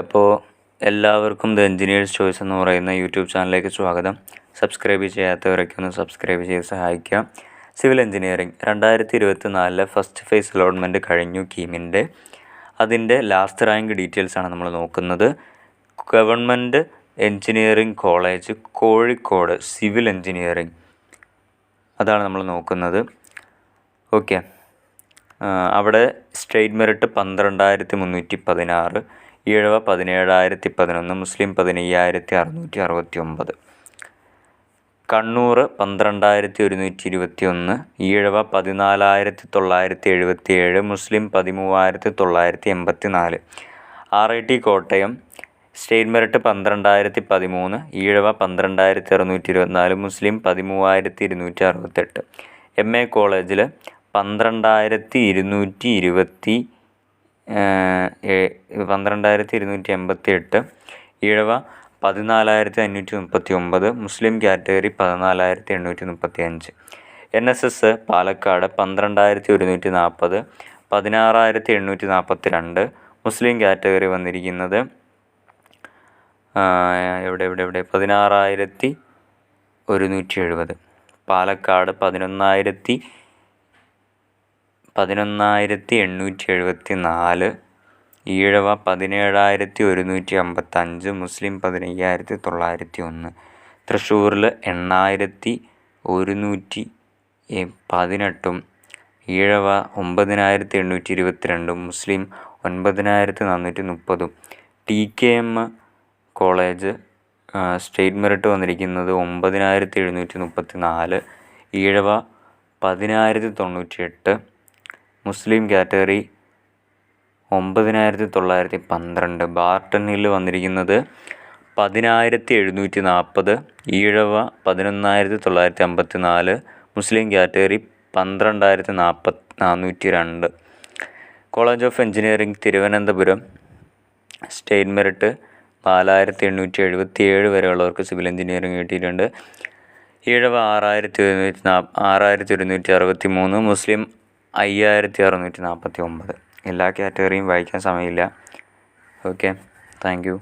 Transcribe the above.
അപ്പോൾ എല്ലാവർക്കും the engineers choice എന്ന് പറയുന്ന യൂട്യൂബ് ചാനലിലേക്ക് സ്വാഗതം. സബ്സ്ക്രൈബ് ചെയ്യാത്തവരൊക്കെ ഒന്ന് സബ്സ്ക്രൈബ് ചെയ്ത് സഹായിക്കുക. Civil engineering 2024 first phase allotment കഴിഞ്ഞു കീമിൻ്റെ. അതിൻ്റെ ലാസ്റ്റ് റാങ്ക് ഡീറ്റെയിൽസാണ് നമ്മൾ നോക്കുന്നത്. Government engineering college Kozhikode civil engineering, അതാണ് നമ്മൾ നോക്കുന്നത്. ഓക്കെ, അവിടെ സ്റ്റേറ്റ് മെറിറ്റ് 12,316, ഈഴവ 17,011, മുസ്ലിം 15,669. കണ്ണൂർ 12,121, ഈഴവ 14,977, മുസ്ലിം 13,984. RIT Kottayam state merit 12,013, Ezhava 12,624, മുസ്ലിം 13,268. MA കോളേജിൽ 12,288, ഈഴവ 14,539, മുസ്ലിം കാറ്റഗറി 14,835. NSS പാലക്കാട് 12,140, 16,842, മുസ്ലിം കാറ്റഗറി വന്നിരിക്കുന്നത് എവിടെ 16,170. പാലക്കാട് 11,874, ഈഴവ 17,155, മുസ്ലിം 15,901. തൃശ്ശൂരിൽ 8,118, ഈഴവ 9,822, മുസ്ലിം 9,430. TKM കോളേജ് സ്റ്റേറ്റ് മെറിറ്റ് വന്നിരിക്കുന്നത് 9,734, ഈഴവ 10,098, മുസ്ലിം കാറ്റഗറി 9,912. ബാർട്ടൺ ഹില്ല് വന്നിരിക്കുന്നത് 10,740, ഈഴവ 11,954, മുസ്ലിം category 12,402. College of engineering Thiruvananthapuram state merit 4,877 വരെയുള്ളവർക്ക് സിവിൽ എഞ്ചിനീയറിംഗ് കിട്ടിയിട്ടുണ്ട്. ഈഴവ 6,163, മുസ്ലിം 5,649. എല്ലാ കാറ്റഗറിയും വായിക്കാൻ സമയമില്ല. Okay, thank U.